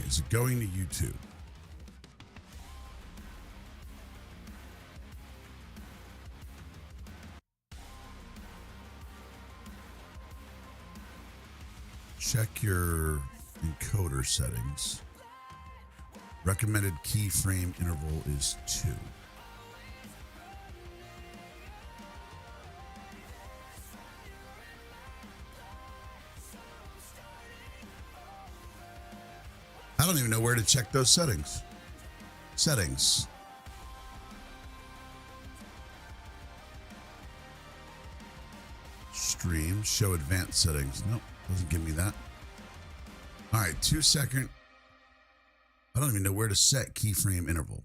is it going to YouTube? Check your encoder settings. Recommended keyframe interval is 2. I don't even know where to check those settings. Settings. Stream, show advanced settings. Nope, doesn't give me that. All right, 2 second. I don't even know where to set keyframe interval.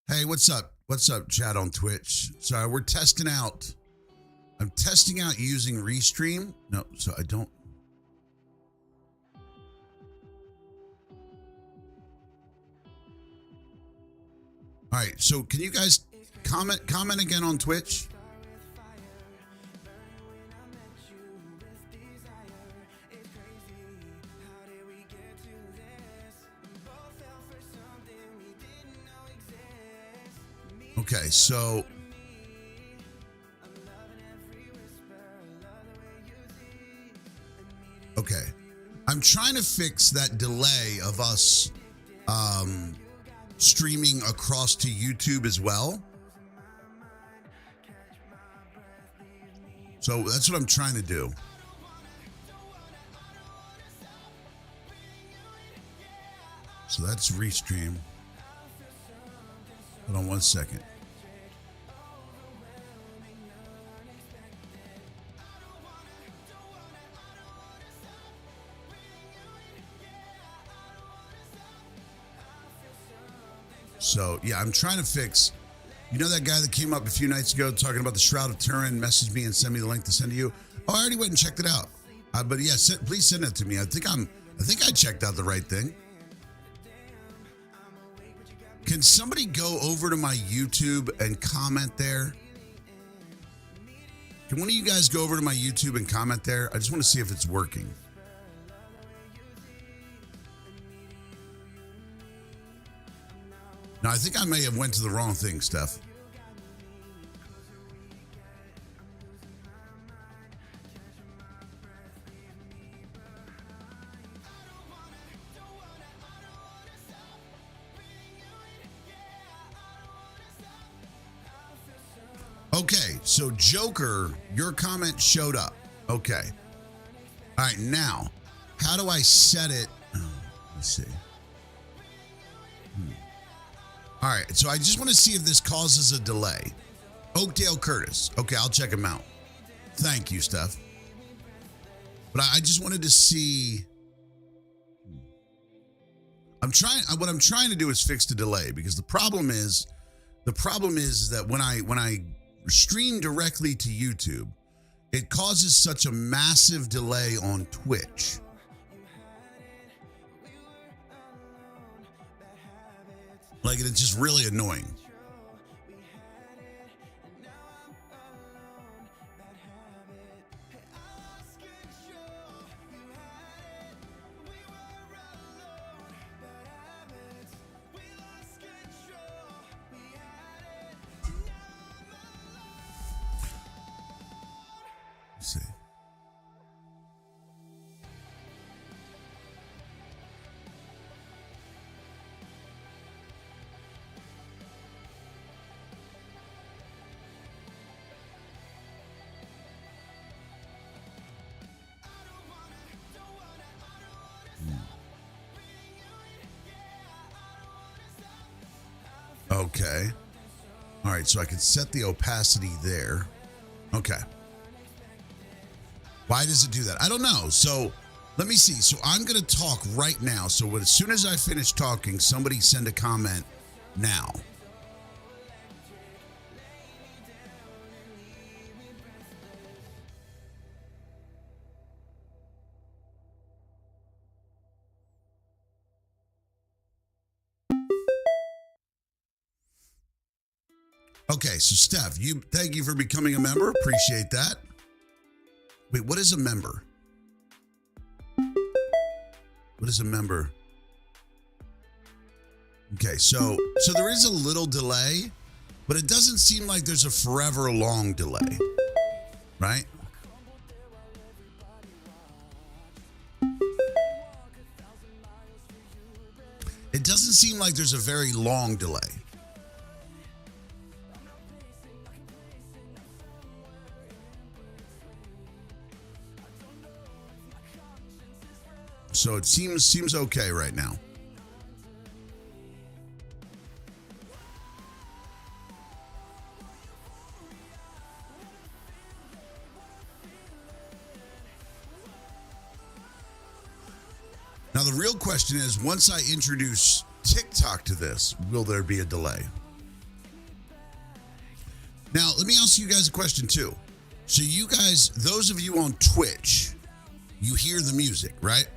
Hey, what's up? What's up, chat on Twitch? Sorry, we're testing out. I'm testing out using Restream. No, so I don't. All right, so can you guys comment again on Twitch? Okay, so okay, I'm trying to fix that delay of us streaming across to YouTube as well. So that's what I'm trying to do. So that's Restream. Hold on 1 second. So, yeah, I'm trying to fix. You know that guy that came up a few nights ago talking about the Shroud of Turin, messaged me and sent me the link to send to you? Oh, I already went and checked it out. But yeah, please send it to me. I think I checked out the right thing. Can somebody go over to my YouTube and comment there? Can one of you guys go over to my YouTube and comment there? I just want to see if it's working. Now, I think I may have went to the wrong thing, Steph. Okay, so Joker, your comment showed up. Okay. All right, now, how do I set it? Let's see. All right, so I just want to see if this causes a delay. Oakdale Curtis. Okay, I'll check him out. Thank you, Steph. But I just wanted to see. What I'm trying to do is fix the delay, because the problem is that when I stream directly to YouTube, it causes such a massive delay on Twitch. Like, it's just really annoying. Let's see. Okay. All right, so I can set the opacity there. Okay. Why does it do that? I don't know. So let me see. So I'm going to talk right now. So as soon as I finish talking, somebody send a comment now. Okay, so Steph, thank you for becoming a member. Appreciate that. Wait, what is a member? What is a member? Okay, so there is a little delay, but it doesn't seem like there's a forever long delay, right? It doesn't seem like there's a very long delay. So it seems okay right now. Now, the real question is, once I introduce TikTok to this, will there be a delay? Now, let me ask you guys a question too. So you guys, those of you on Twitch, you hear the music, right?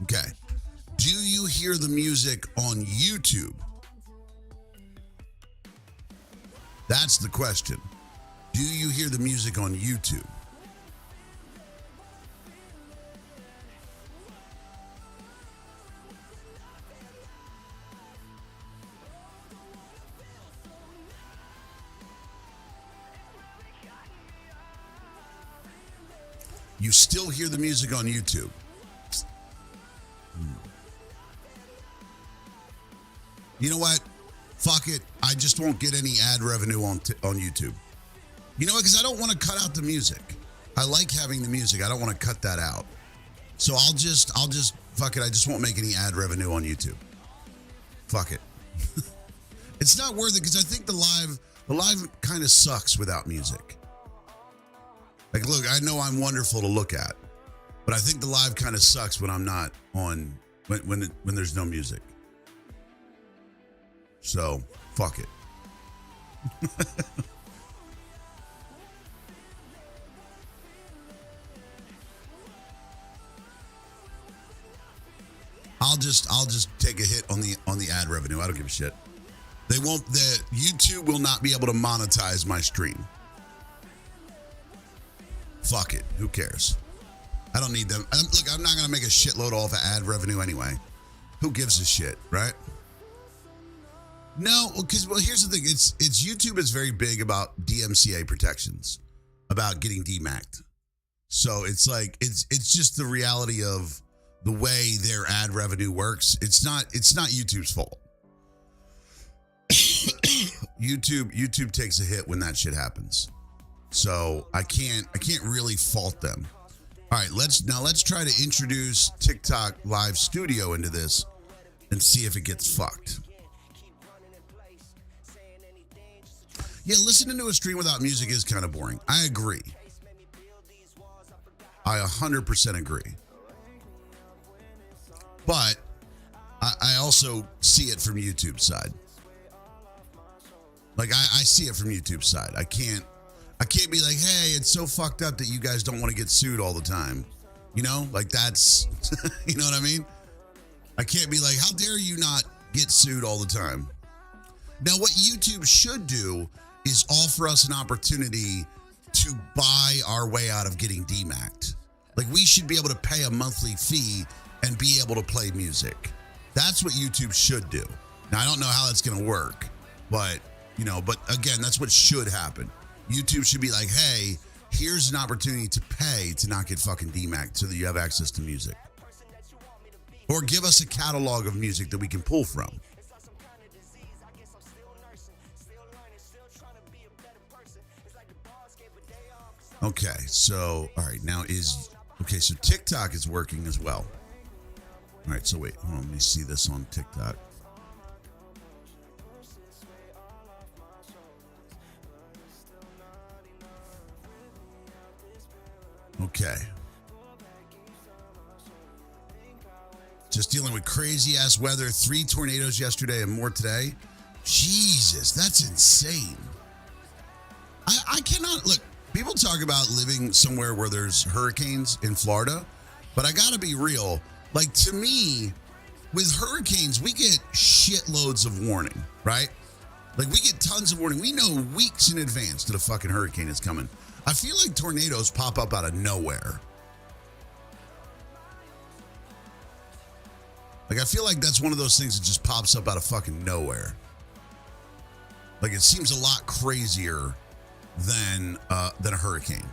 Okay. Do you hear the music on YouTube? That's the question. Do you hear the music on YouTube? You still hear the music on YouTube? You know what? Fuck it. I just won't get any ad revenue on YouTube. You know what? Because I don't want to cut out the music. I like having the music. I don't want to cut that out. So I'll just fuck it. I just won't make any ad revenue on YouTube. Fuck it. It's not worth it because I think the live kind of sucks without music. Like, look, I know I'm wonderful to look at, but I think the live kind of sucks when I'm not on when there's no music. So, fuck it. I'll just take a hit on the ad revenue. I don't give a shit. YouTube will not be able to monetize my stream. Fuck it. Who cares? I don't need them. Look, I'm not going to make a shitload off of ad revenue anyway. Who gives a shit, right? No, because here's the thing. It's YouTube is very big about DMCA protections, about getting DMAC'd. So it's like it's just the reality of the way their ad revenue works. It's not YouTube's fault. YouTube takes a hit when that shit happens. So I can't really fault them. All right, let's try to introduce TikTok Live Studio into this and see if it gets fucked. Yeah, listening to a stream without music is kind of boring. I agree. I 100% agree. But I also see it from YouTube's side. Like I see it from YouTube's side. I can't be like, hey, it's so fucked up that you guys don't want to get sued all the time. You know, like that's, you know what I mean? I can't be like, how dare you not get sued all the time? Now, what YouTube should do is offer us an opportunity to buy our way out of getting DMAC'd. Like we should be able to pay a monthly fee and be able to play music. That's what YouTube should do. Now, I don't know how that's going to work, but again, that's what should happen. YouTube should be like, hey, here's an opportunity to pay to not get fucking DMAC'd so that you have access to music. Or give us a catalog of music that we can pull from. Okay, so, all right, so TikTok is working as well. All right, so wait, hold on, let me see this on TikTok. Okay. Just dealing with crazy ass weather, 3 tornadoes yesterday and more today. Jesus, that's insane. I cannot, look, people talk about living somewhere where there's hurricanes in Florida, but I gotta be real. Like, to me, with hurricanes, we get shitloads of warning, right? Like we get tons of warning. We know weeks in advance that a fucking hurricane is coming. I feel like tornadoes pop up out of nowhere. Like I feel like that's one of those things that just pops up out of fucking nowhere. Like it seems a lot crazier than a hurricane.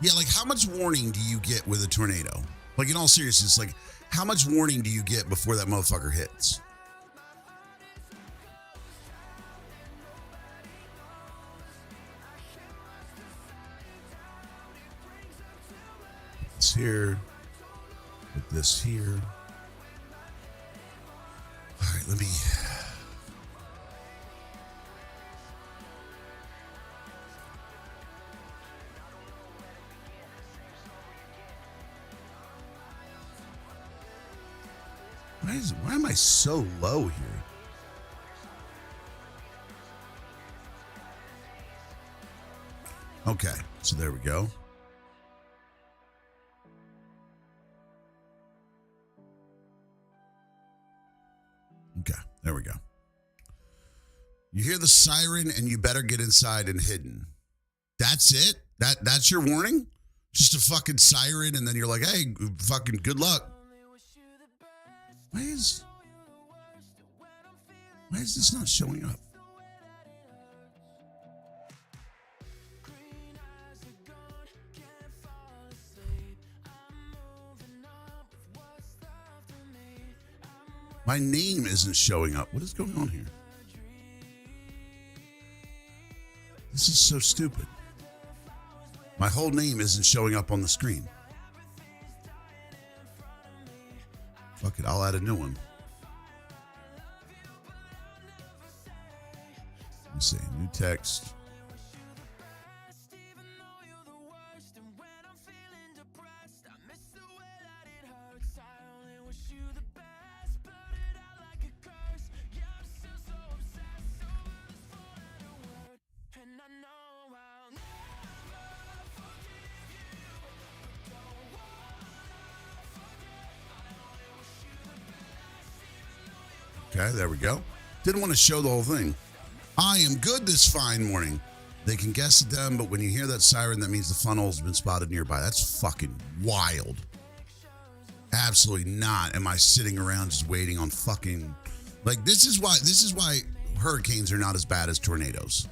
Yeah, like how much warning do you get with a tornado? Like in all seriousness, like how much warning do you get before that motherfucker hits? It's here. Put this here. All right, let me. Why am I so low here? Okay, so there we go. Okay, there we go. You hear the siren and you better get inside and hidden. That's it? That's your warning? Just a fucking siren and then you're like, hey, fucking good luck. Why is this not showing up? My name isn't showing up. What is going on here? This is so stupid. My whole name isn't showing up on the screen. Fuck it, I'll add a new one. Let me see, new text. Okay, there we go. Didn't want to show the whole thing. I am good this fine morning. They can guess at them, but when you hear that siren, that means the funnel's been spotted nearby. That's fucking wild. Absolutely not. Am I sitting around just waiting on fucking... Like, this is why hurricanes are not as bad as tornadoes.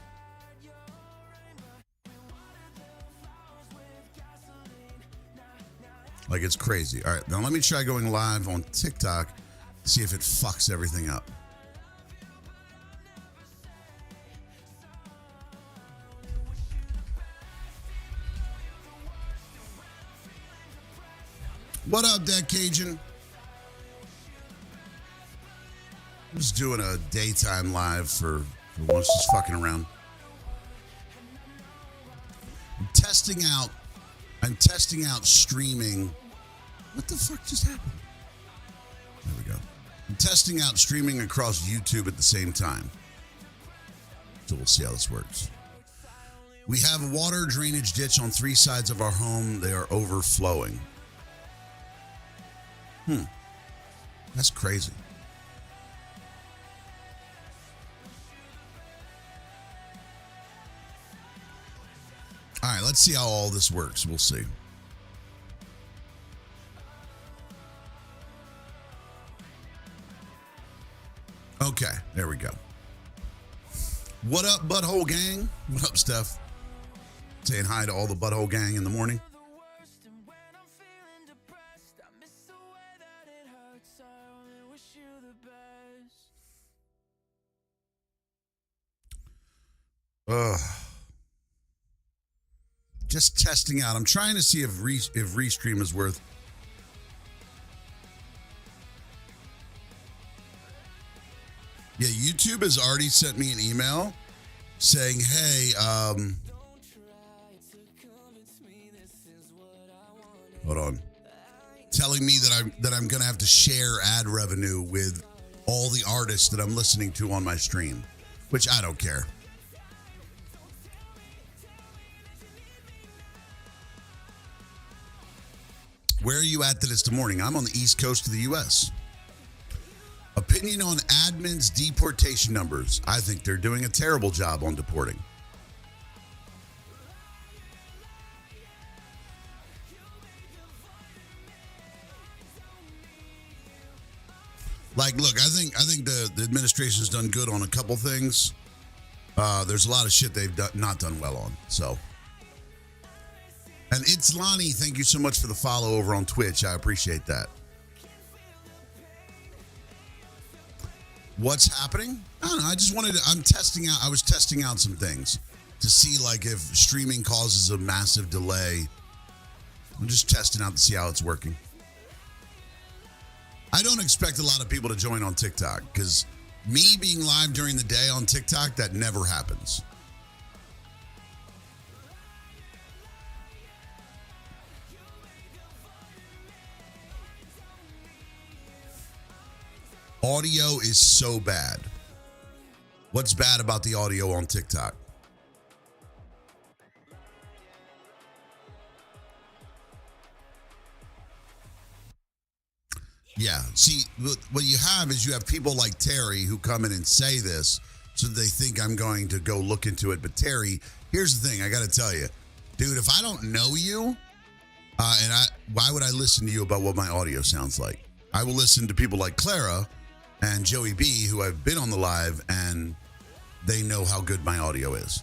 Like, it's crazy. All right, now let me try going live on TikTok. See if it fucks everything up. What up, Dead Cajun? I'm just doing a daytime live for once, just fucking around. I'm testing out streaming. What the fuck just happened? There we go. I'm testing out streaming across YouTube at the same time. So we'll see how this works. We have a water drainage ditch on 3 sides of our home. They are overflowing. That's crazy. All right, let's see how all this works. We'll see. Okay, there we go. What up, Butthole Gang? What up, Steph? Saying hi to all the Butthole Gang in the morning. Just testing out. I'm trying to see if Restream is worth. Yeah, YouTube has already sent me an email saying, "Hey, hold on," telling me that I'm gonna have to share ad revenue with all the artists that I'm listening to on my stream, which I don't care. Where are you at that it's the morning? I'm on the East Coast of the U.S. Opinion on admin's deportation numbers. I think they're doing a terrible job on deporting. Like, look, I think the administration's done good on a couple things. There's a lot of shit they've not done well on. So, and it's Lonnie. Thank you so much for the follow over on Twitch. I appreciate that. What's happening? I don't know. I just wanted to, I was testing out some things to see like if streaming causes a massive delay. I'm just testing out to see how it's working. I don't expect a lot of people to join on TikTok because me being live during the day on TikTok, that never happens. Audio is so bad. What's bad about the audio on TikTok? Yeah. See, what you have is you have people like Terry who come in and say this so they think I'm going to go look into it. But Terry, here's the thing. I got to tell you, dude, if I don't know you, why would I listen to you about what my audio sounds like? I will listen to people like Clara and Joey B, who have been on the live, and they know how good my audio is.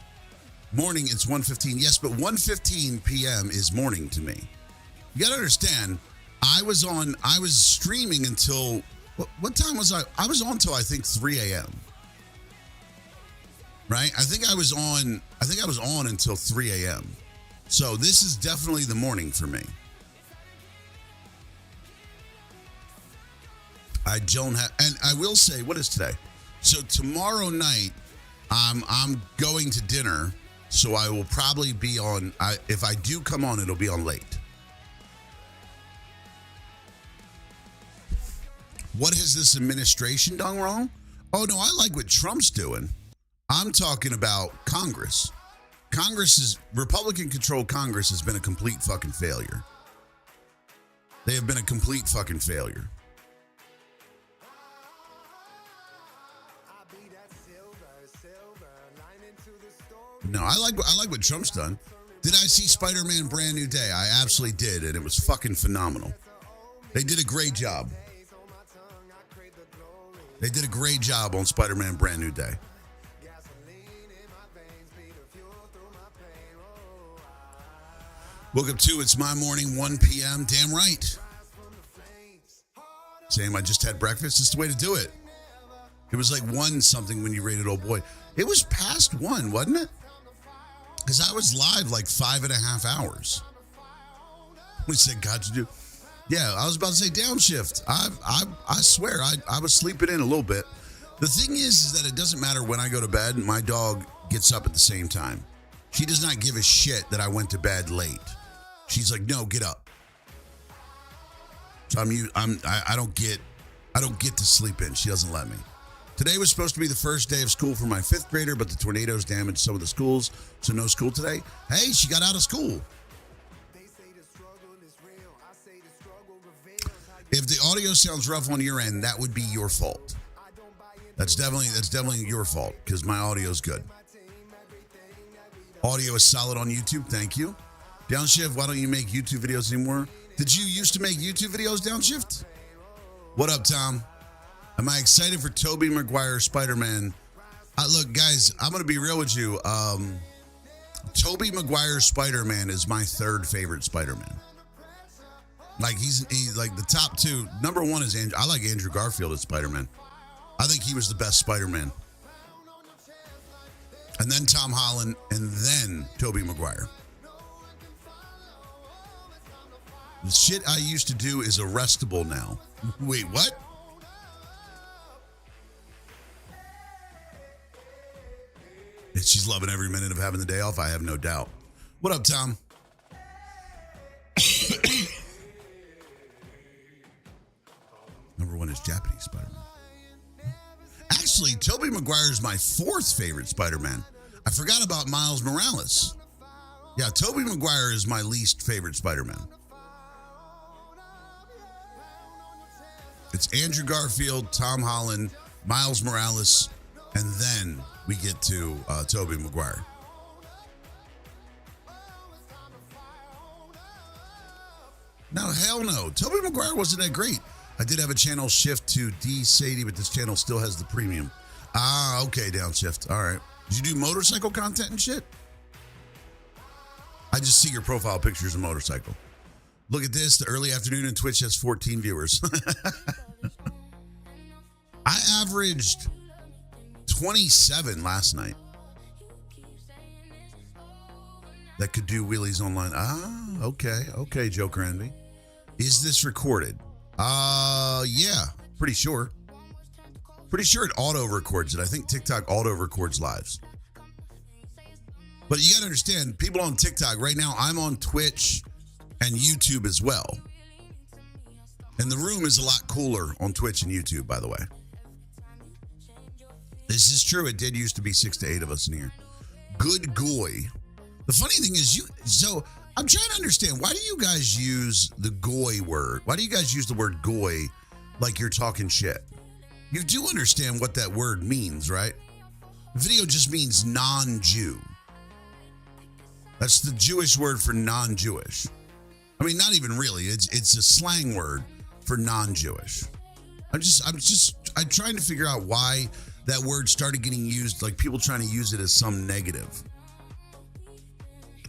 Morning, it's 1:15. Yes, but 1:15 p.m. is morning to me. You got to understand, I was streaming until, what time was I? I was on till I think 3 a.m. Right? I think I was on until 3 a.m. So this is definitely the morning for me. I don't have, and I will say, what is today? So tomorrow night, I'm going to dinner, so I will probably be on, if I do come on, it'll be on late. What has this administration done wrong? Oh, no, I like what Trump's doing. I'm talking about Congress. Republican-controlled Congress has been a complete fucking failure. They have been a complete fucking failure. No, I like what Trump's done. Did I see Spider-Man Brand New Day? I absolutely did, and it was fucking phenomenal. They did a great job. They did a great job on Spider-Man Brand New Day. Woke up to It's My Morning, 1 p.m. Damn right. Sam, I just had breakfast. It's the way to do it. It was like 1 something when you rated Old Boy. It was past 1, wasn't it? Because I was live like 5.5 hours. We said, got to do. Yeah, I was about to say downshift. I swear, I was sleeping in a little bit. The thing is that it doesn't matter when I go to bed. My dog gets up at the same time. She does not give a shit that I went to bed late. She's like, no, get up. So I don't get to sleep in. She doesn't let me. Today was supposed to be the first day of school for my 5th grader, but the tornadoes damaged some of the schools, so no school today. Hey, she got out of school. If the audio sounds rough on your end, that would be your fault. That's definitely your fault because my audio is good. Audio is solid on YouTube. Thank you. Downshift, why don't you make YouTube videos anymore? Did you used to make YouTube videos, Downshift? What up, Tom? Am I excited for Tobey Maguire Spider-Man? Look, guys, I'm going to be real with you. Tobey Maguire Spider-Man is my 3rd favorite Spider-Man. Like, he's like the top 2. Number 1 is Andrew. I like Andrew Garfield as Spider-Man. I think he was the best Spider-Man. And then Tom Holland, and then Tobey Maguire. The shit I used to do is arrestable now. Wait, what? She's loving every minute of having the day off. I have no doubt. What up, Tom? Number 1 is Japanese Spider-Man. Actually, Tobey Maguire is my 4th favorite Spider-Man. I forgot about Miles Morales. Yeah, Tobey Maguire is my least favorite Spider-Man. It's Andrew Garfield, Tom Holland, Miles Morales, and then we get to Tobey Maguire. No, hell no. Tobey Maguire wasn't that great. I did have a channel shift to D Sadie, but this channel still has the premium. Ah, okay, downshift. All right. Did you do motorcycle content and shit? I just see your profile pictures of motorcycle. Look at this. The early afternoon and Twitch has 14 viewers. I averaged 27 last night. That could do wheelies online. Ah, okay. Okay, Joker Envy. Is this recorded? Yeah, pretty sure. Pretty sure it auto records it. I think TikTok auto records lives. But you got to understand, people on TikTok right now, I'm on Twitch and YouTube as well. And the room is a lot cooler on Twitch and YouTube, by the way. This is true. It did used to be 6 to 8 of us in here. Good goy. The funny thing is, so I'm trying to understand, why do you guys use the goy word? Why do you guys use the word goy like you're talking shit? You do understand what that word means, right? Video just means non-Jew. That's the Jewish word for non-Jewish. I mean, not even really. It's a slang word for non-Jewish. I'm trying to figure out why that word started getting used, like people trying to use it as some negative.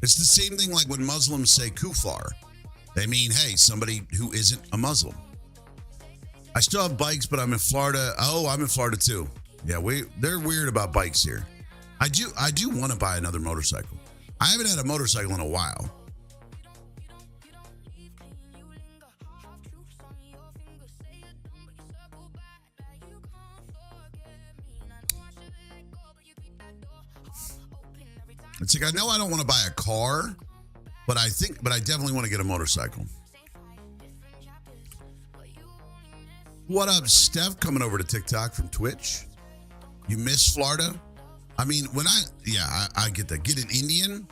It's the same thing like when Muslims say kufar. They mean, hey, somebody who isn't a Muslim. I still have bikes, but I'm in Florida. Oh, I'm in Florida too. Yeah, they're weird about bikes here. I do want to buy another motorcycle. I haven't had a motorcycle in a while. It's like, I know I don't want to buy a car, but I definitely want to get a motorcycle. What up, Steph? Coming over to TikTok from Twitch. You miss Florida? I mean, I get that. Get an Indian?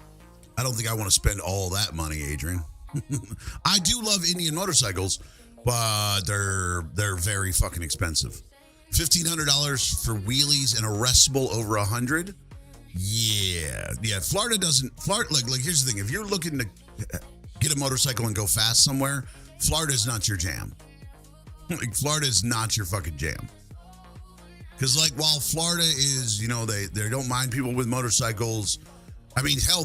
I don't think I want to spend all that money, Adrian. I do love Indian motorcycles, but they're very fucking expensive. $1,500 for wheelies and arrestable over $100. Yeah. Florida like here's the thing. If you're looking to get a motorcycle and go fast somewhere, Florida is not your jam. Like, Florida is not your fucking jam. Because, like, while Florida is, they don't mind people with motorcycles. I mean, hell,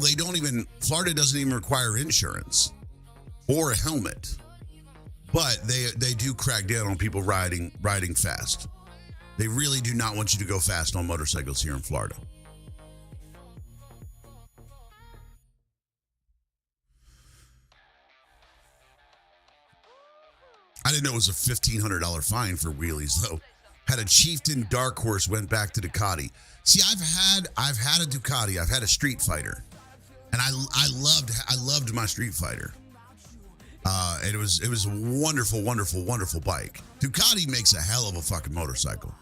Florida doesn't even require insurance or a helmet. But they do crack down on people riding fast. They really do not want you to go fast on motorcycles here in Florida. I didn't know it was a $1,500 fine for wheelies, though. Had a Chieftain Dark Horse, went back to Ducati. See, I've had a Ducati. I've had a Street Fighter, and I loved my Street Fighter. And it was a wonderful, wonderful, wonderful bike. Ducati makes a hell of a fucking motorcycle.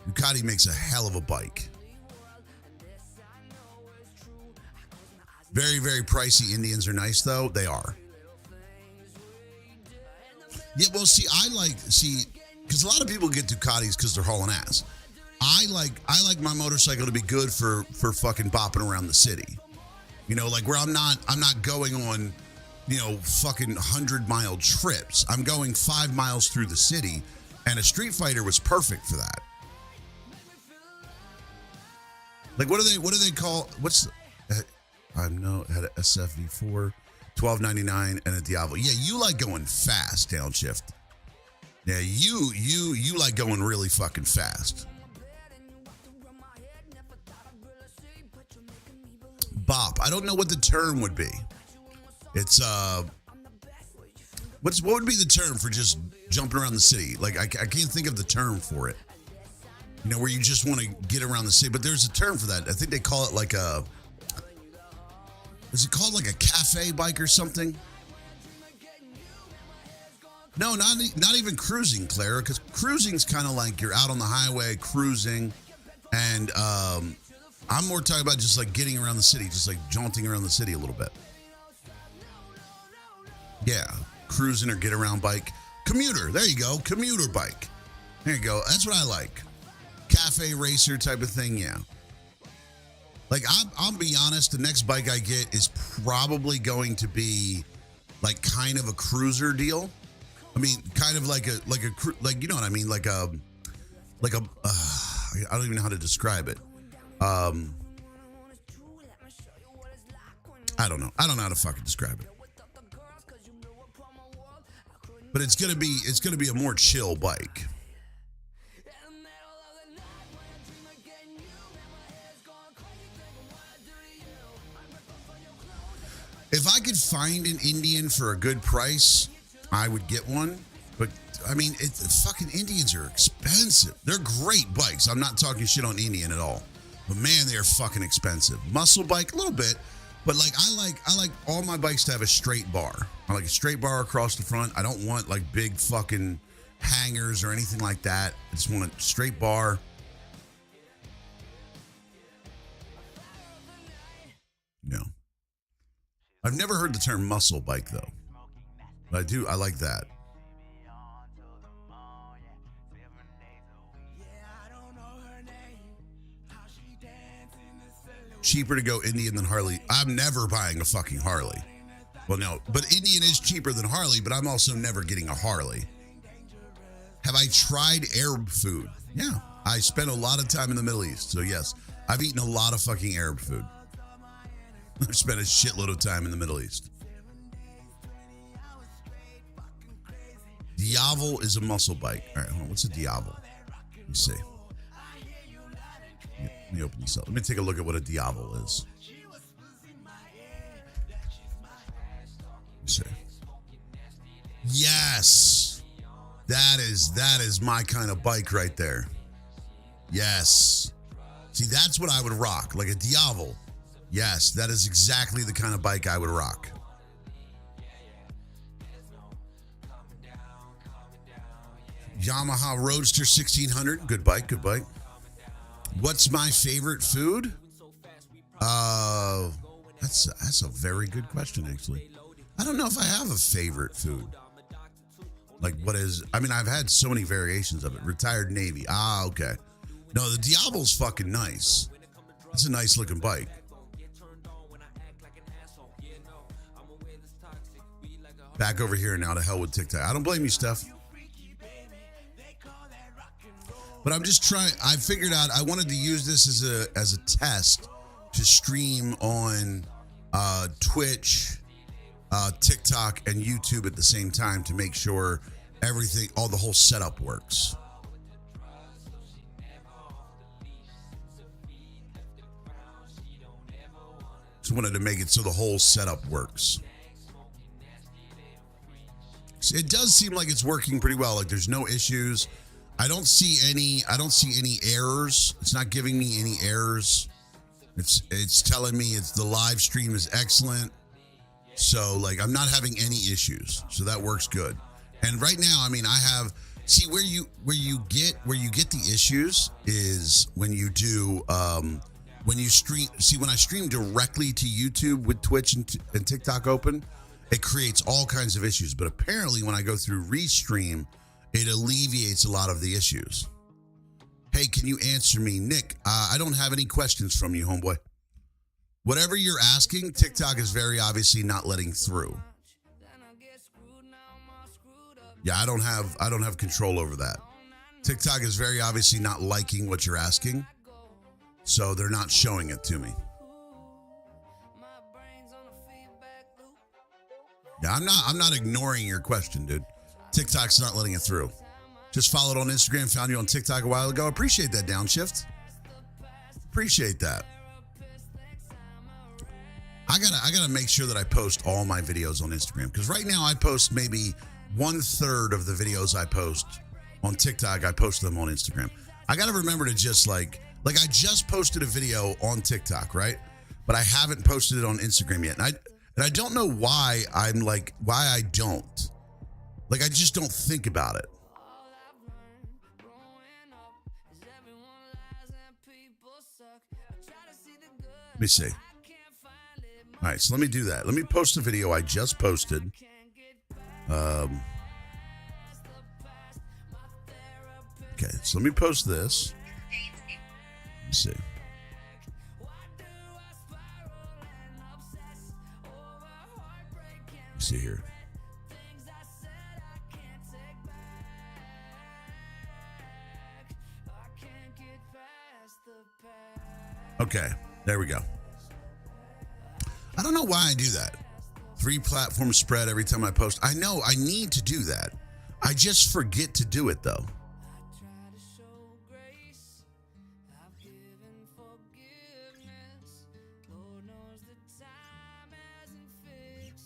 Ducati makes a hell of a bike. Very, very pricey. Indians are nice, though. They are. Yeah, well, because a lot of people get Ducatis because they're hauling ass. I like my motorcycle to be good for fucking bopping around the city. Like where I'm not going on, fucking 100-mile trips. I'm going 5 miles through the city, and a Street Fighter was perfect for that. Like, what do they call? I know had a SFV4. $12.99 and a Diablo. Yeah, you like going fast, downshift. Yeah, you like going really fucking fast. Bop. I don't know what the term would be. It's what would be the term for just jumping around the city? Like I can't think of the term for it. Where you just want to get around the city, but there's a term for that. I think they call it like a. Is it called like a cafe bike or something? No, not even cruising, Clara, because cruising's kind of like you're out on the highway cruising, and I'm more talking about just like getting around the city, just like jaunting around the city a little bit. Yeah, cruising or get around bike. Commuter. There you go. Commuter bike. There you go. That's what I like. Cafe racer type of thing. Yeah. Like I'll be honest. The next bike I get is probably going to be like kind of a cruiser deal. I mean, kind of like you know what I mean, like a I don't even know how to describe it. I don't know. I don't know how to fucking describe it. But it's gonna be a more chill bike. If I could find an Indian for a good price, I would get one. But I mean, fucking Indians are expensive. They're great bikes. I'm not talking shit on Indian at all. But man, they are fucking expensive. Muscle bike, a little bit. But like I like all my bikes to have a straight bar. I like a straight bar across the front. I don't want like big fucking hangers or anything like that. I just want a straight bar. No. I've never heard the term muscle bike though. But I like that. Cheaper to go Indian than Harley. I'm never buying a fucking Harley. Well, no, but Indian is cheaper than Harley, but I'm also never getting a Harley. Have I tried Arab food? Yeah. I spent a lot of time in the Middle East. So yes, I've eaten a lot of fucking Arab food. I've spent a shitload of time in the Middle East. Diavel is a muscle bike. All right, hold on. What's a Diavel? Let me see. Let me open this up. Let me take a look at what a Diavel is. Let me see. Yes. That is my kind of bike right there. Yes. See, that's what I would rock. Like a Diavel. Yes, that is exactly the kind of bike I would rock. Yamaha Roadster 1600. Good bike, good bike. What's my favorite food? That's a very good question, actually. I don't know if I have a favorite food. Like, what is... I mean, I've had so many variations of it. Retired Navy. Ah, okay. No, the Diablo's fucking nice. It's a nice looking bike. Back over here now, to hell with TikTok. I don't blame you, Steph. But I'm just trying. I figured out I wanted to use this as a test to stream on Twitch, TikTok, and YouTube at the same time to make sure everything, all the whole setup works. Just wanted to make it so the whole setup works. It does seem like it's working pretty well. Like there's no issues. I don't see any errors. It's not giving me any errors. It's telling me the live stream is excellent. So like I'm not having any issues. So that works good. And right now, I mean, I have where you get the issues is when you do when you stream. See, when I stream directly to YouTube with Twitch and TikTok open, it creates all kinds of issues. But apparently when I go through Restream, it alleviates a lot of the issues. Hey, can you answer me? Nick, I don't have any questions from you, homeboy. Whatever you're asking, TikTok is very obviously not letting through. Yeah, I don't have control over that. TikTok is very obviously not liking what you're asking. So they're not showing it to me. Yeah, I'm not ignoring your question, dude. TikTok's not letting it through. Just followed on Instagram, found you on TikTok a while ago. Appreciate that, Downshift. Appreciate that. I gotta make sure that I post all my videos on Instagram, because right now I post maybe 1/3 of the videos I post on TikTok. I post them on Instagram. I gotta remember to just like I just posted a video on TikTok, right? But I haven't posted it on Instagram yet, and I don't know why I don't. Like, I just don't think about it. Let me see. All right, so let me do that. Let me post the video I just posted. so let me post this. Let's see. Let's see here. Okay, there we go. I don't know why I do that. 3 platform spread every time I post. I know I need to do that. I just forget to do it though.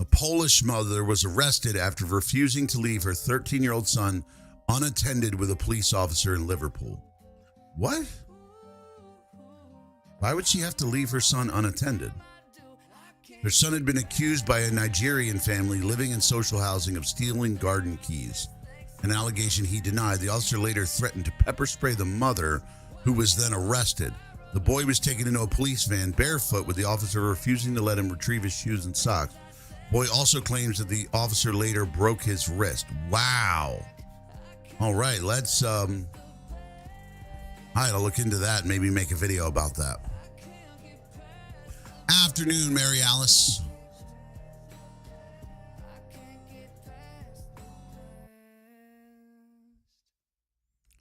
A Polish mother was arrested after refusing to leave her 13-year-old son unattended with a police officer in Liverpool. What? Why would she have to leave her son unattended? Her son had been accused by a Nigerian family living in social housing of stealing garden keys, an allegation he denied. The officer later threatened to pepper spray the mother, who was then arrested. The boy was taken into a police van barefoot, with the officer refusing to let him retrieve his shoes and socks. Boy also claims that the officer later broke his wrist. Wow. All right, let's all right, I'll look into that and maybe make a video about that. Afternoon, Mary Alice.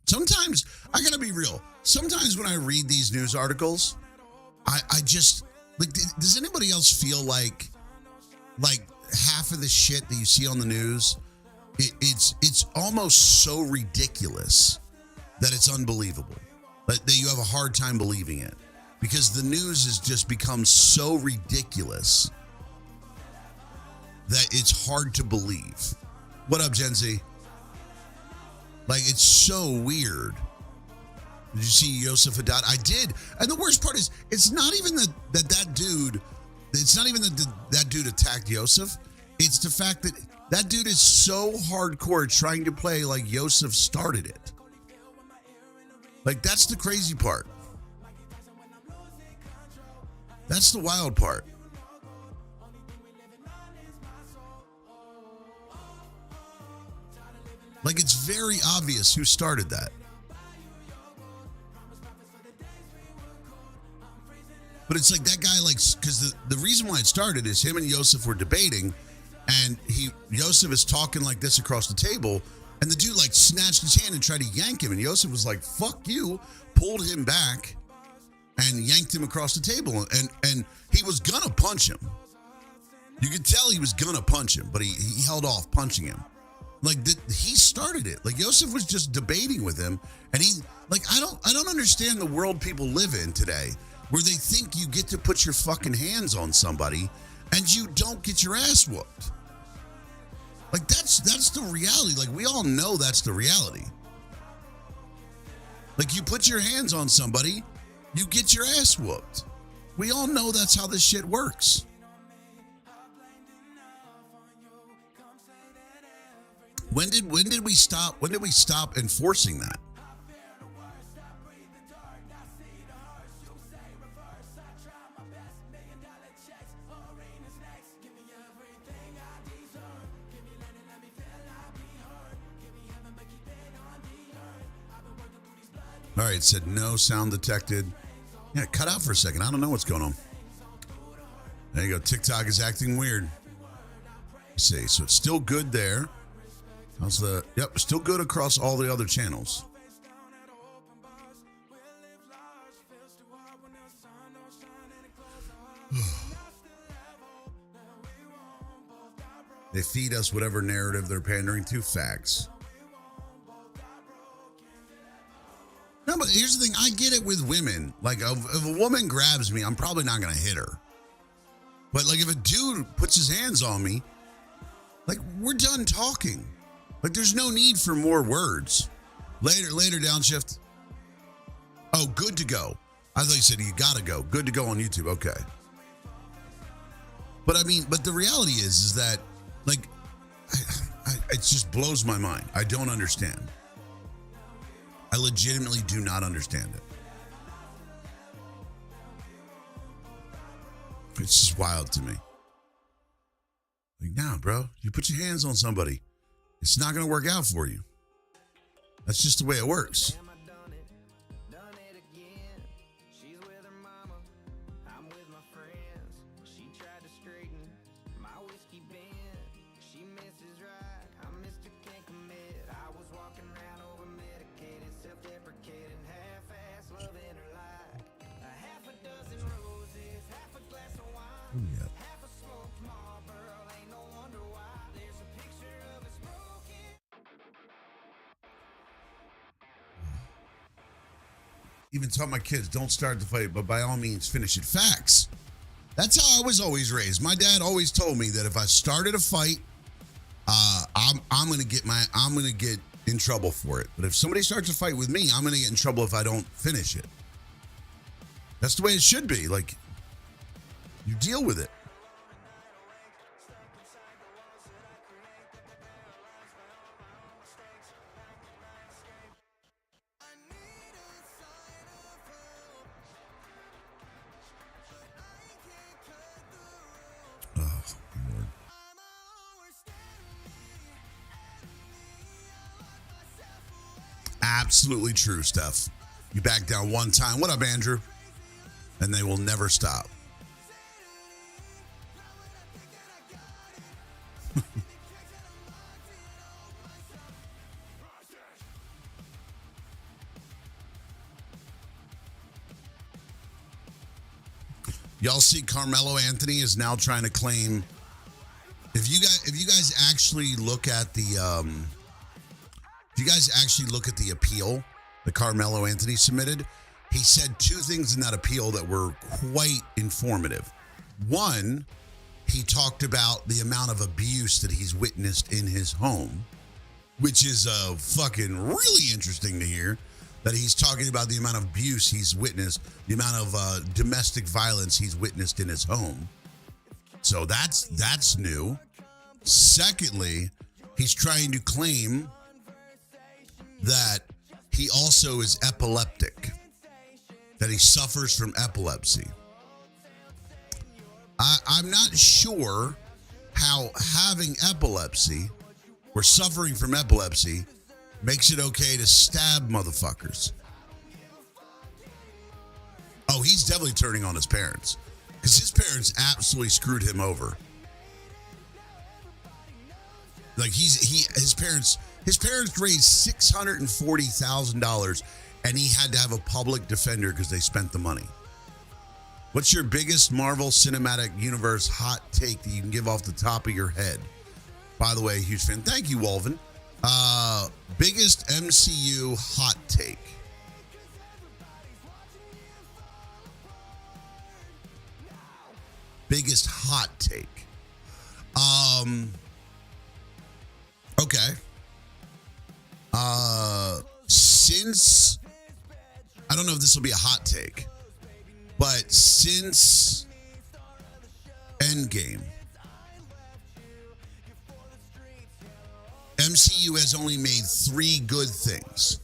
Sometimes, I gotta be real. Sometimes when I read these news articles, I just, like, does anybody else feel like half of the shit that you see on the news, it's almost so ridiculous that it's unbelievable. That you have a hard time believing it. Because the news has just become so ridiculous that it's hard to believe. What up, Gen Z? Like, it's so weird. Did you see Yosef Haddad? I did. And the worst part is, it's not even that dude, it's not even that dude attacked Yosef. It's the fact that dude is so hardcore trying to play like Yosef started it. Like, that's the crazy part. That's the wild part. Like, it's very obvious who started that. But it's like that guy, like, because the reason why it started is him and Yosef were debating, and Yosef is talking like this across the table, and the dude, like, snatched his hand and tried to yank him, and Yosef was like, fuck you, pulled him back, and yanked him across the table, and he was gonna punch him. You could tell he was gonna punch him, but he held off punching him. Like, he started it. Like, Yosef was just debating with him, and he, like, I don't understand the world people live in today, where they think you get to put your fucking hands on somebody, and you don't get your ass whooped. Like, that's the reality. Like, we all know that's the reality. Like, you put your hands on somebody, you get your ass whooped. We all know that's how this shit works. When did we stop enforcing that? All right, it said no sound detected. Yeah, cut out for a second. I don't know what's going on. There you go. TikTok is acting weird. Let's see. So it's still good there. How's the... Yep, still good across all the other channels. They feed us whatever narrative they're pandering to. Facts. No, but here's the thing. I get it with women. Like, if a woman grabs me, I'm probably not going to hit her. But, like, if a dude puts his hands on me, like, we're done talking. Like, there's no need for more words. Later, downshift. Oh, good to go. I thought you said you got to go. Good to go on YouTube. Okay. But, I mean, but the reality is that, like, it just blows my mind. I don't understand. I legitimately do not understand it. It's just wild to me. Like, nah, bro, you put your hands on somebody, it's not going to work out for you. That's just the way it works. Who yet? Even taught my kids, don't start the fight, but by all means finish it. Facts. That's how I was always raised. My dad always told me that if I started a fight, I'm gonna get in trouble for it. But if somebody starts a fight with me, I'm gonna get in trouble if I don't finish it. That's the way it should be. Like, you deal with it. Oh, Lord. Absolutely true, Steph. You back down one time. What up, Andrew? And they will never stop. Y'all see Carmelo Anthony is now trying to claim. If you guys actually look at the appeal that Carmelo Anthony submitted, he said two things in that appeal that were quite informative. One, he talked about the amount of abuse that he's witnessed in his home, which is fucking really interesting to hear. That he's talking about the amount of abuse he's witnessed, the amount of domestic violence he's witnessed in his home. So that's new. Secondly, he's trying to claim that he also is epileptic, that he suffers from epilepsy. I'm not sure how having epilepsy or suffering from epilepsy makes it okay to stab motherfuckers. Oh, he's definitely turning on his parents, because his parents absolutely screwed him over. Like his parents raised $640,000, and he had to have a public defender because they spent the money. What's your biggest Marvel Cinematic Universe hot take that you can give off the top of your head? By the way, huge fan. Thank you, Wolven. Biggest MCU hot take. Biggest hot take. Okay. Since I don't know if this will be a hot take, but since Endgame, MCU has only made three good things.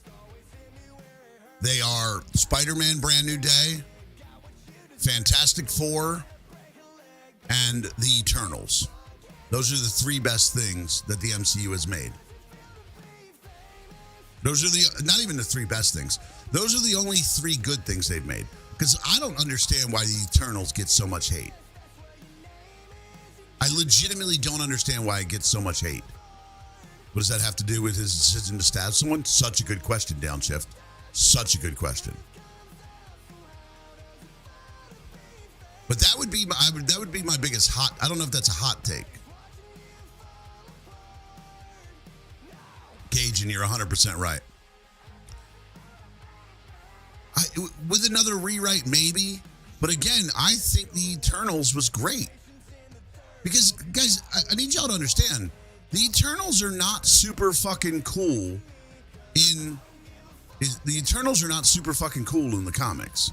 They are Spider-Man Brand New Day, Fantastic Four, and The Eternals. Those are the three best things that the MCU has made. Those are not even the three best things. Those are the only three good things they've made. Because I don't understand why The Eternals get so much hate. I legitimately don't understand why it gets so much hate. What does that have to do with his decision to stab someone? Such a good question, Downshift. Such a good question. But that would be my biggest hot. I don't know if that's a hot take. Gage, and you're 100% right. With another rewrite, maybe. But again, I think The Eternals was great. Because, guys, I need y'all to understand, The Eternals are not super fucking cool The Eternals are not super fucking cool in the comics.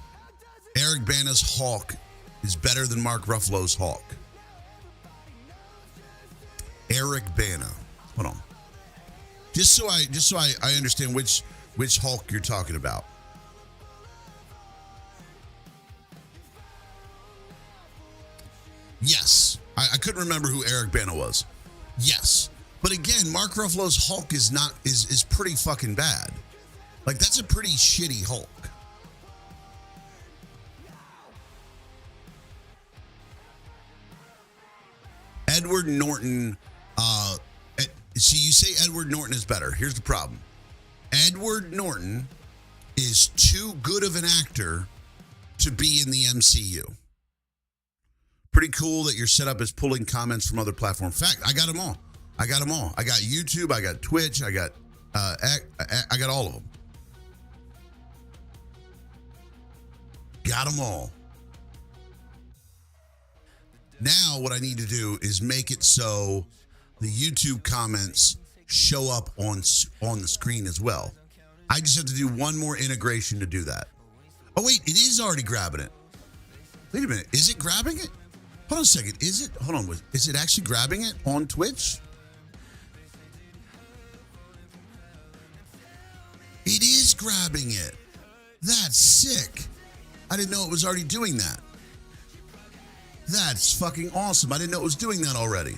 Eric Bana's Hulk is better than Mark Ruffalo's Hulk. Eric Bana. Hold on. Just so I understand which Hulk you're talking about. Yes. I couldn't remember who Eric Bana was. Yes. But again, Mark Ruffalo's Hulk is pretty fucking bad. Like, that's a pretty shitty Hulk. Edward Norton, see, you say Edward Norton is better. Here's the problem. Edward Norton is too good of an actor to be in the MCU. Pretty cool that your setup is pulling comments from other platforms. Fact, I got them all. I got YouTube. I got Twitch. I got all of them. Got them all. Now what I need to do is make it so the YouTube comments show up on the screen as well. I just have to do one more integration to do that. Oh wait, it is already grabbing it. Wait a minute, is it grabbing it? Hold on a second. Is it actually grabbing it on Twitch? It is grabbing it. That's sick. I didn't know it was already doing that. That's fucking awesome. I didn't know it was doing that already.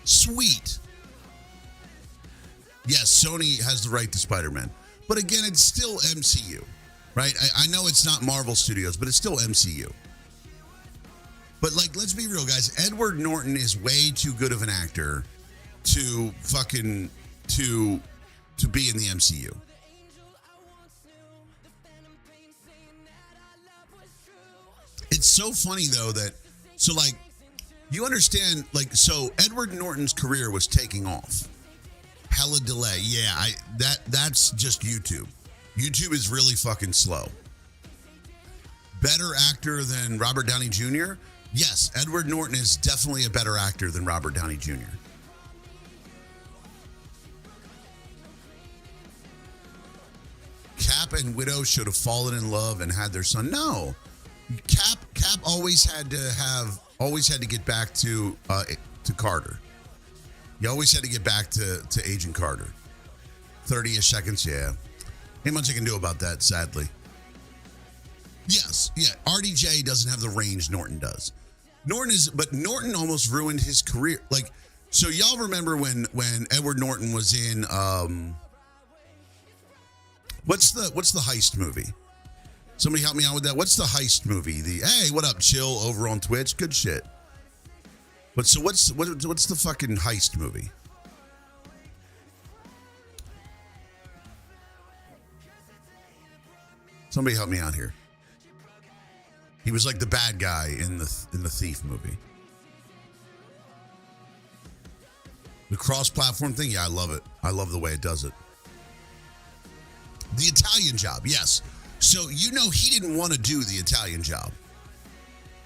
Sweet. Yes, Sony has the right to Spider-Man. But again, it's still MCU, right? I know it's not Marvel Studios, but it's still MCU. But like, let's be real, guys. Edward Norton is way too good of an actor to fucking to be in the MCU. It's so funny though that like you understand, like, so Edward Norton's career was taking off. Hella delay. Yeah, that's just YouTube. YouTube is really fucking slow. Better actor than Robert Downey Jr.? Yes, Edward Norton is definitely a better actor than Robert Downey Jr. Cap and Widow should have fallen in love and had their son. No. Cap always had to get back to Carter. You always had to get back to Agent Carter. 30-ish seconds, yeah. Ain't much I can do about that, sadly. Yes, yeah. RDJ doesn't have the range Norton does. But Norton almost ruined his career. Like, so y'all remember when Edward Norton was in what's the heist movie? Somebody help me out with that. What's the heist movie? Hey, what up, Chill over on Twitch? Good shit. But so what's the fucking heist movie? Somebody help me out here. He was like the bad guy in the Thief movie. The cross-platform thing, yeah, I love it. I love the way it does it. The Italian Job, yes. So, you know, he didn't want to do the Italian Job,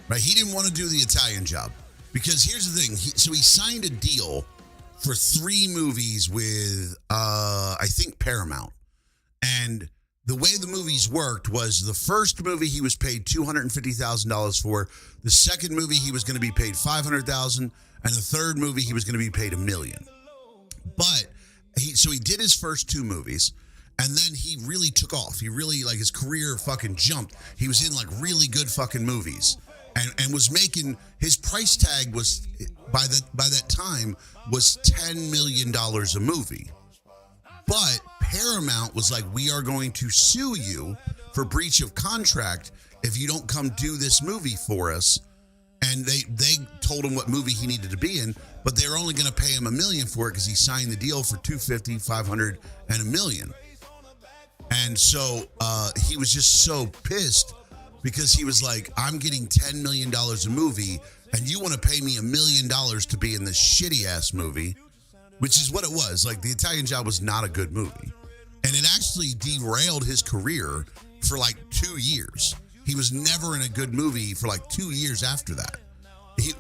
right? He didn't want to do the Italian Job because here's the thing. He signed a deal for 3 movies with, I think, Paramount. And the way the movies worked was the first movie he was paid $250,000 for. The second movie he was going to be paid $500,000, and the third movie he was going to be paid $1 million. But he did his first 2 movies. And then he really took off. He really, like, his career fucking jumped. He was in, like, really good fucking movies. And was making, his price tag was, by that time, was $10 million a movie. But Paramount was like, we are going to sue you for breach of contract if you don't come do this movie for us. And they told him what movie he needed to be in, but they were only going to pay him $1 million for it because he signed the deal for $250, $500, and $1 million. And so he was just so pissed because he was like, I'm getting $10 million a movie and you want to pay me $1 million to be in this shitty ass movie, which is what it was. Like, The Italian Job was not a good movie. And it actually derailed his career for like 2 years. He was never in a good movie for like 2 years after that,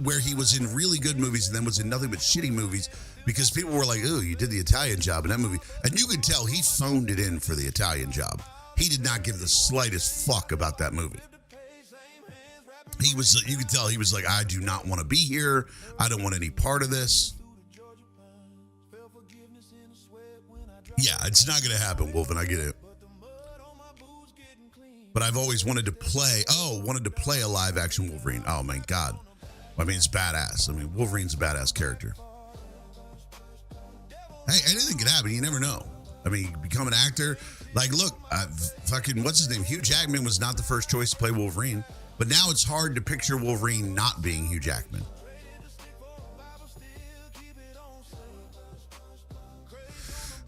where he was in really good movies and then was in nothing but shitty movies because people were like, oh, you did The Italian Job in that movie. And you could tell he phoned it in for The Italian Job. He did not give the slightest fuck about that movie. You could tell he was like, I do not want to be here. I don't want any part of this. Yeah, it's not going to happen, Wolfen. I get it. But I've always wanted to play a live action Wolverine. Oh my God. I mean, it's badass. I mean, Wolverine's a badass character. Hey, anything can happen. You never know. I mean, become an actor. Like, look, fucking, what's his name? Hugh Jackman was not the first choice to play Wolverine. But now it's hard to picture Wolverine not being Hugh Jackman.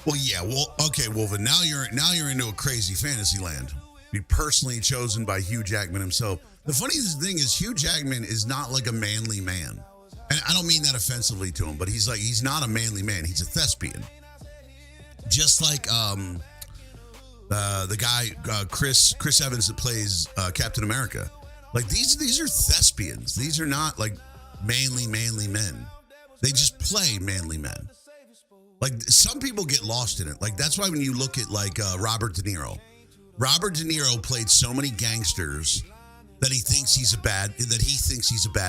Well, yeah. Well, okay, Wolverine. Now you're into a crazy fantasy land. Be personally chosen by Hugh Jackman himself. The funniest thing is Hugh Jackman is not like a manly man. And I don't mean that offensively to him, but he's not a manly man. He's a thespian. Just like the guy Chris Evans that plays Captain America. Like these are thespians. These are not like manly men. They just play manly men. Like some people get lost in it. Like that's why when you look at like Robert De Niro played so many gangsters that he thinks he's a bad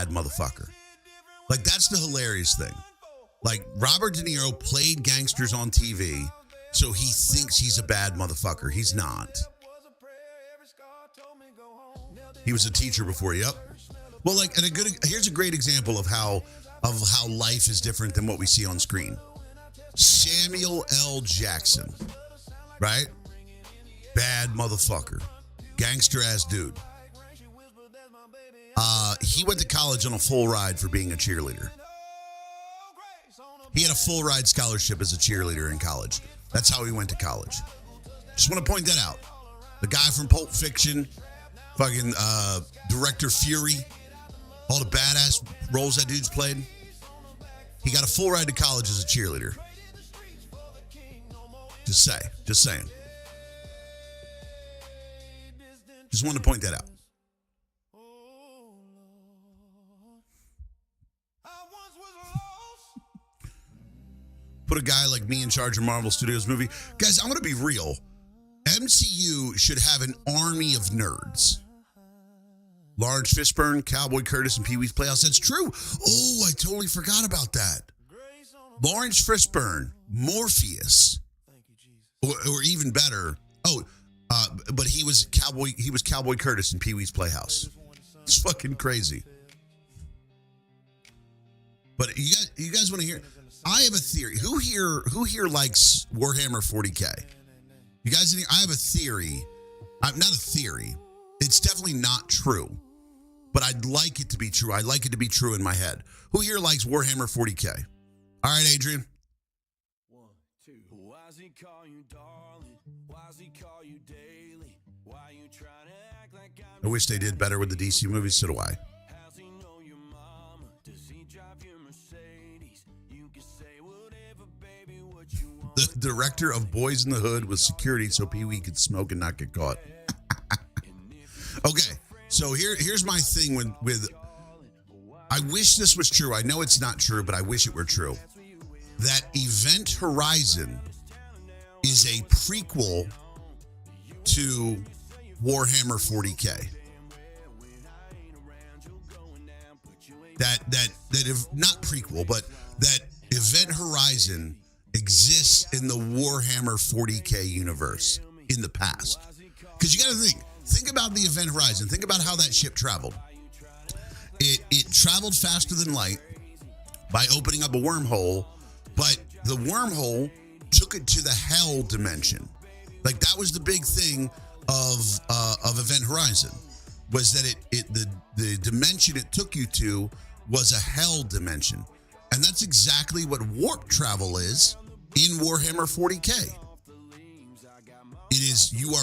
motherfucker. Like that's the hilarious thing. Like Robert De Niro played gangsters on TV, so he thinks he's a bad motherfucker. He's not. He was a teacher before. Yep. Well, like, and here's a great example of how life is different than what we see on screen. Samuel L. Jackson, right? Bad motherfucker, gangster ass dude. He went to college on a full ride for being a cheerleader. He had a full ride scholarship as a cheerleader in college. That's how he went to college. Just want to point that out. The guy from Pulp Fiction, fucking Director Fury, all the badass roles that dude's played. He got a full ride to college as a cheerleader. Just saying. Just wanted to point that out. Put a guy like me in charge of Marvel Studios movie. Guys, I'm going to be real. MCU should have an army of nerds. Lawrence Fishburne, Cowboy Curtis, and Pee-wee's Playhouse. That's true. Oh, I totally forgot about that. Lawrence Fishburne, Morpheus, or even better. But he was Cowboy Curtis in Pee-wee's Playhouse. It's fucking crazy. But you guys want to hear? I have a theory. Who here likes Warhammer 40K? You guys, I have a theory. Not a theory. It's definitely not true. But I'd like it to be true. I'd like it to be true in my head. Who here likes Warhammer 40K? All right, Adrian. 1, 2. Why does he call you darling? Why does he call you daily? Why you trying to act like I wish they did better with the DC movies. So do I. How's he know your mama? Does he drive your Mercedes? You can say whatever, baby, what you want. The director of Boys in the Hood was security so Pee-wee could smoke and not get caught. Okay, so here's my thing with I wish this was true. I know it's not true, but I wish it were true. That Event Horizon is a prequel to Warhammer 40K. That if not prequel, but that Event Horizon exists in the Warhammer 40K universe in the past. Because you got to think about the Event Horizon. Think about how that ship traveled. It traveled faster than light by opening up a wormhole, but the wormhole took it to the hell dimension. Like that was the big thing of Event Horizon, was that the dimension it took you to was a hell dimension. And that's exactly what warp travel is in Warhammer 40K. It is you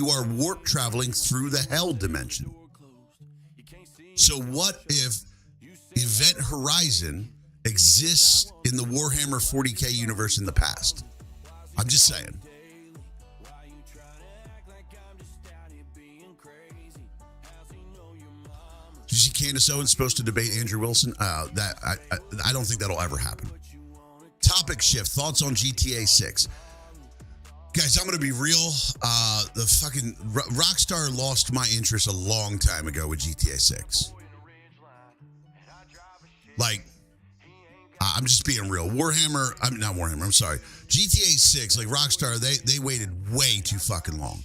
are warp traveling through the hell dimension. So what if Event Horizon exists in the Warhammer 40K universe in the past? I'm just saying. Did you see Candace Owens supposed to debate Andrew Wilson? I don't think that'll ever happen. Topic shift. Thoughts on GTA 6. Guys, I'm going to be real. The fucking Rockstar lost my interest a long time ago with GTA 6. Like, I'm just being real. I'm sorry. GTA 6, like Rockstar, they waited way too fucking long.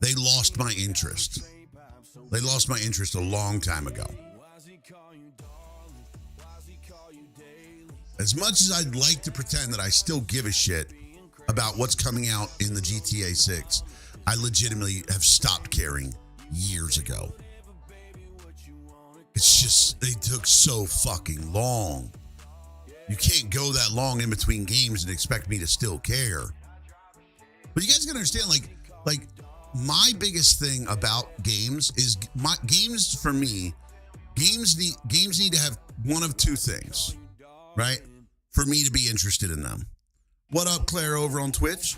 They lost my interest. They lost my interest a long time ago. As much as I'd like to pretend that I still give a shit about what's coming out in the GTA 6, I legitimately have stopped caring years ago. It's just, they took so fucking long. You can't go that long in between games and expect me to still care. But you guys gotta understand, like my biggest thing about games is games for me. Games need to have one of two things, right? For me to be interested in them. What up, Claire, over on Twitch?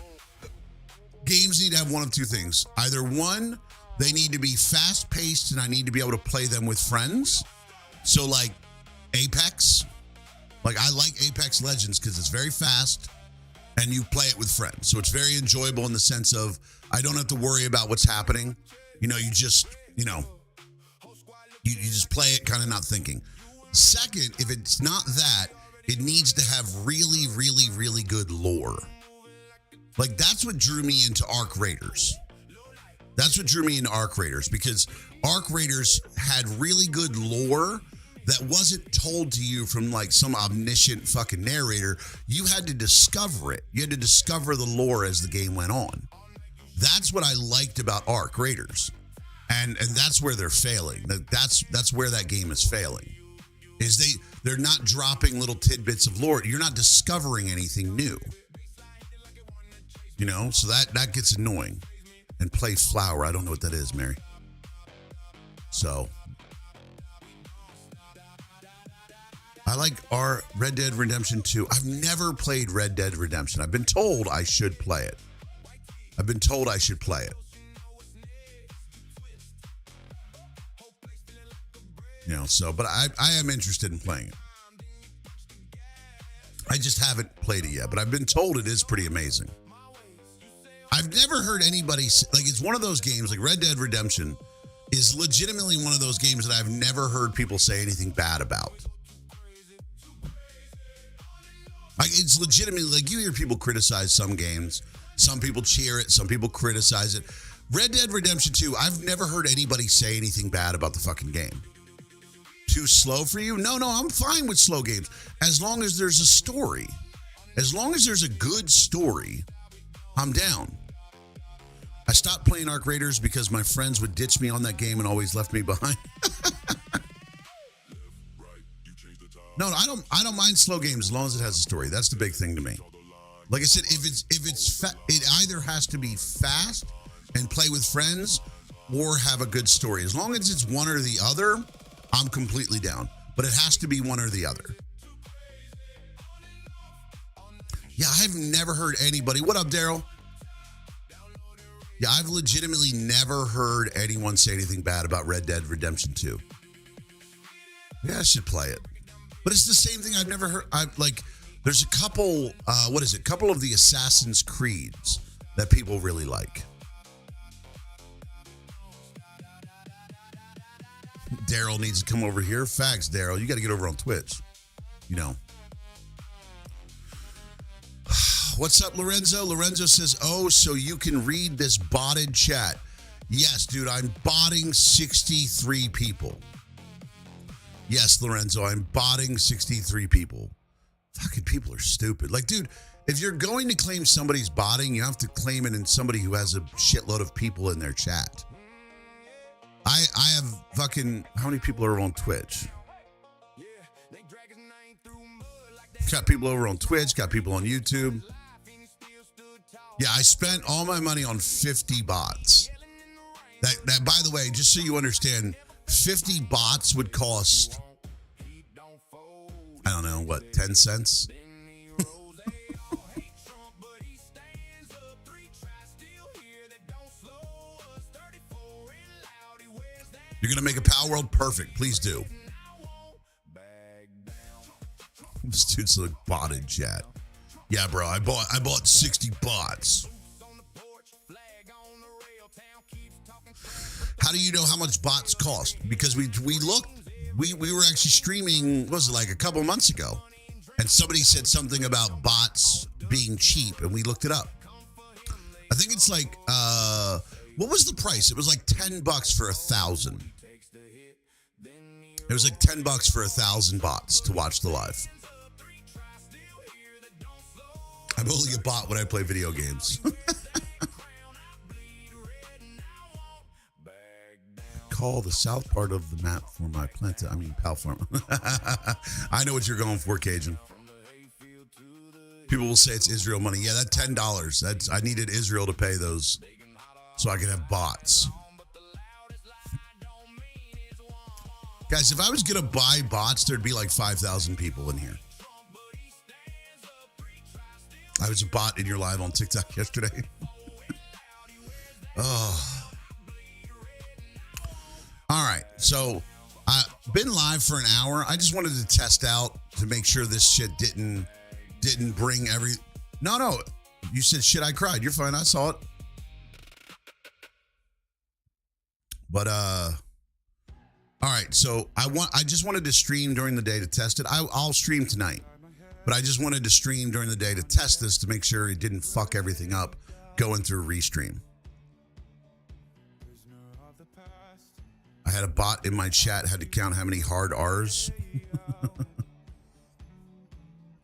Games need to have one of two things. Either one, they need to be fast-paced and I need to be able to play them with friends. So like Apex. Like I like Apex Legends because it's very fast and you play it with friends. So it's very enjoyable in the sense of I don't have to worry about what's happening. You know, you just play it kind of not thinking. Second, if it's not that, it needs to have really, really, really good lore. Like that's what drew me into Arc Raiders. That's what drew me into Arc Raiders because Arc Raiders had really good lore that wasn't told to you from like some omniscient fucking narrator. You had to discover it. You had to discover the lore as the game went on. That's what I liked about Arc Raiders. And that's where they're failing. That's where that game is failing. Is they're not dropping little tidbits of lore. You're not discovering anything new. You know, so that gets annoying. And play Flower. I don't know what that is, Mary. So I like our Red Dead Redemption 2. I've never played Red Dead Redemption. I've been told I should play it. You know, so, but I am interested in playing it. I just haven't played it yet, but I've been told it is pretty amazing. I've never heard anybody, like, it's one of those games, like Red Dead Redemption is legitimately one of those games that I've never heard people say anything bad about. Like, it's legitimately, like, you hear people criticize some games. Some people cheer it. Some people criticize it. Red Dead Redemption 2, I've never heard anybody say anything bad about the fucking game. Too slow for you? No, I'm fine with slow games. As long as there's a story. As long as there's a good story, I'm down. I stopped playing Arc Raiders because my friends would ditch me on that game and always left me behind. No, I don't mind slow games as long as it has a story. That's the big thing to me. Like I said, it either has to be fast and play with friends or have a good story. As long as it's one or the other, I'm completely down. But it has to be one or the other. Yeah, I've never heard anybody. What up, Daryl? Yeah, I've legitimately never heard anyone say anything bad about Red Dead Redemption 2. Yeah, I should play it. But it's the same thing I've never heard. There's a couple, couple of the Assassin's Creeds that people really like. Daryl needs to come over here. Facts, Daryl. You got to get over on Twitch. You know. What's up, Lorenzo? Lorenzo says, oh, so you can read this botted chat. Yes, dude, I'm botting 63 people. Yes, Lorenzo, I'm botting 63 people. Fucking people are stupid. Like, dude, if you're going to claim somebody's botting, you have to claim it in somebody who has a shitload of people in their chat. I have fucking, how many people are on Twitch? Got people over on Twitch, got people on YouTube. Yeah, I spent all my money on 50 bots. That by the way, just so you understand, 50 bots would cost, I don't know, what, 10 cents? You're going to make a Power World perfect. Please do. This dude's like botted chat. Yeah, bro, I bought 60 bots. How do you know how much bots cost? Because we looked, we were actually streaming, what was it, like a couple months ago? And somebody said something about bots being cheap, and we looked it up. I think it's like, what was the price? It was like $10 for 1,000. It was like $10 for 1,000 bots to watch the live. I'm only a bot when I play video games. Call the south part of the map for my Pal Farm. I know what you're going for, Cajun. People will say it's Israel money. Yeah, that $10. I needed Israel to pay those so I could have bots. Guys, if I was going to buy bots, there'd be like 5,000 people in here. I was a bot in your live on TikTok yesterday. Oh. All right. So I've been live for an hour. I just wanted to test out to make sure this shit didn't bring every... No. You said shit, I cried. You're fine. I saw it. But, all right. So I just wanted to stream during the day to test it. I'll stream tonight. But I just wanted to stream during the day to test this to make sure it didn't fuck everything up going through Restream. I had a bot in my chat, had to count how many hard R's.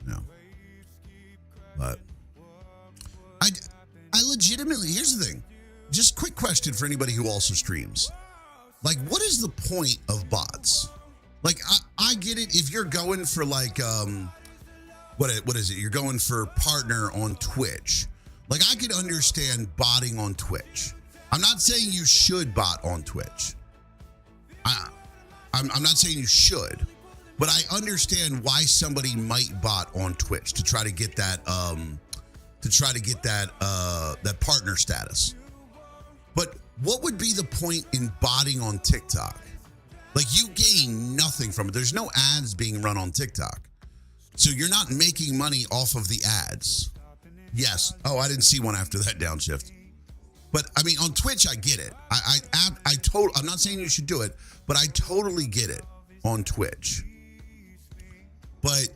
No. But I legitimately, here's the thing. Just quick question for anybody who also streams. Like, what is the point of bots? Like, I get it if you're going for like, what is it? You're going for partner on Twitch. Like, I could understand botting on Twitch. I'm not saying you should bot on Twitch. I'm not saying you should, but I understand why somebody might bot on Twitch to try to get that that partner status. But what would be the point in botting on TikTok? Like, you gain nothing from it. There's no ads being run on TikTok. So you're not making money off of the ads. Yes. Oh, I didn't see one after that downshift. But I mean, on Twitch, I get it. I'm not saying you should do it, but I totally get it on Twitch. But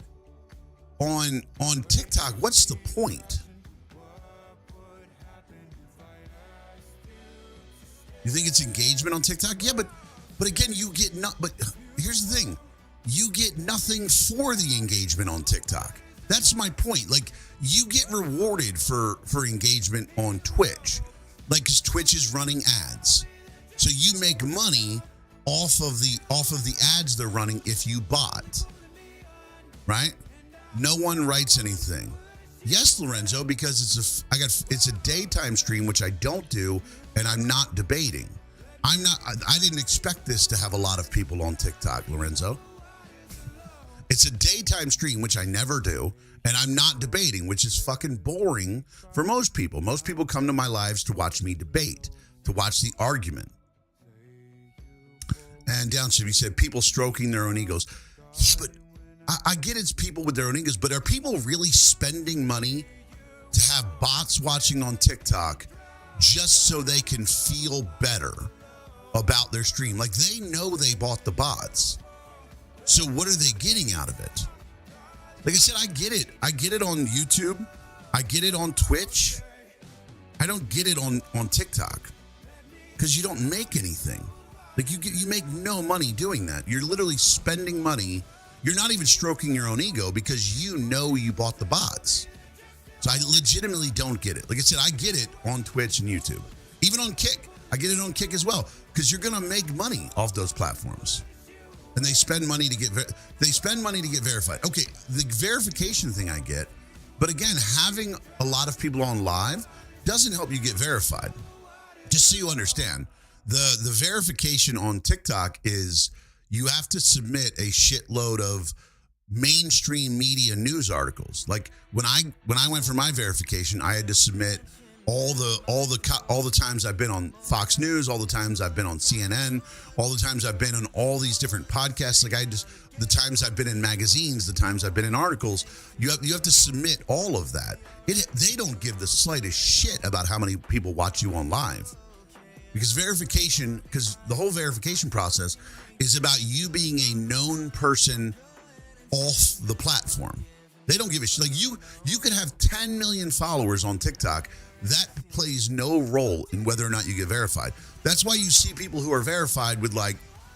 on TikTok, what's the point? You think it's engagement on TikTok? Yeah, but again, you get but here's the thing. You get nothing for the engagement on TikTok. That's my point. Like, you get rewarded for engagement on Twitch. Like, because Twitch is running ads. So you make money off of the ads they're running if you bot. Right? No one writes anything. Yes, Lorenzo, because it's a daytime stream, which I don't do, and I'm not debating. I didn't expect this to have a lot of people on TikTok, Lorenzo. It's a daytime stream, which I never do, and I'm not debating, which is fucking boring for most people. Most people come to my lives to watch me debate, to watch the argument. And Downshift, he said, people stroking their own egos. Yeah, but I get it's people with their own egos, but are people really spending money to have bots watching on TikTok just so they can feel better about their stream? Like, they know they bought the bots. So what are they getting out of it? Like I said, I get it. I get it on YouTube. I get it on Twitch. I don't get it on TikTok because you don't make anything. Like, you make no money doing that. You're literally spending money. You're not even stroking your own ego because you know you bought the bots. So I legitimately don't get it. Like I said, I get it on Twitch and YouTube. Even on Kick. I get it on Kick as well because you're going to make money off those platforms. And they spend money to get verified. Okay, the verification thing I get, but again, having a lot of people on live doesn't help you get verified. Just so you understand, the verification on TikTok is you have to submit a shitload of mainstream media news articles. Like when I went for my verification, I had to submit all the times I've been on Fox News, all the times I've been on CNN, all the times I've been on all these different podcasts. Like the times I've been in magazines, the times I've been in articles, you have to submit all of that. They don't give the slightest shit about how many people watch you on live. Because the whole verification process is about you being a known person off the platform. They don't give a shit. Like you could have 10 million followers on TikTok. That plays no role in whether or not you get verified. That's why you see people who are verified with like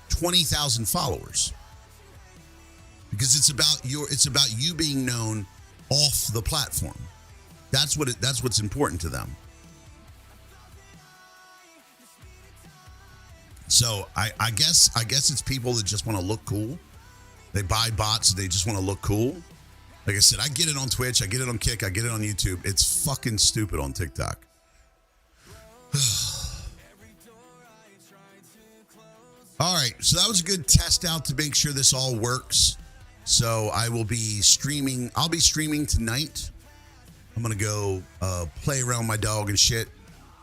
20,000 followers. Because it's about you being known off the platform. That's what's important to them. So I guess it's people that just want to look cool. They buy bots, they just want to look cool. Like I said, I get it on Twitch, I get it on Kick, I get it on YouTube. It's fucking stupid on TikTok. All right, so that was a good test out to make sure this all works. So I will be streaming. I'll be streaming tonight. I'm gonna go play around with my dog and shit.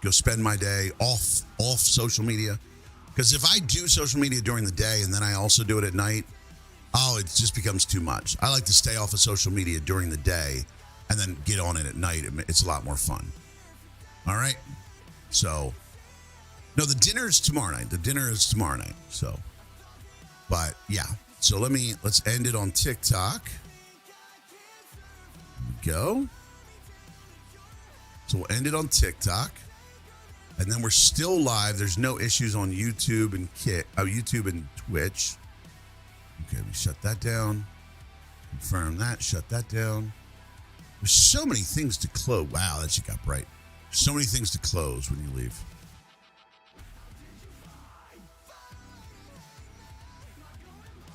Go spend my day off social media. Because if I do social media during the day and then I also do it at night, it just becomes too much. I like to stay off of social media during the day and then get on it at night. It's a lot more fun. All right. So, no, the dinner is tomorrow night. The dinner is tomorrow night. So, but yeah. So let's end it on TikTok. Here we go. So we'll end it on TikTok. And then we're still live. There's no issues on YouTube and YouTube and Twitch. Okay, we shut that down. Confirm that. Shut that down. There's so many things to close. Wow, that shit got bright. So many things to close when you leave.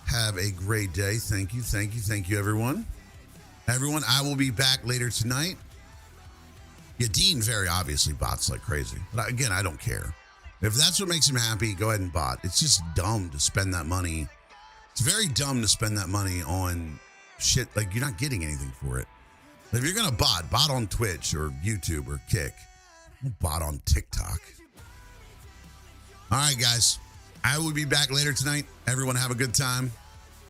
Have a great day. Thank you, everyone. Everyone, I will be back later tonight. Yeah, Dean very obviously bots like crazy. But again, I don't care. If that's what makes him happy, go ahead and bot. It's just dumb to spend that money. It's very dumb to spend that money on shit. Like, you're not getting anything for it. If you're going to bot on Twitch or YouTube or Kick. Don't bot on TikTok. All right, guys. I will be back later tonight. Everyone have a good time.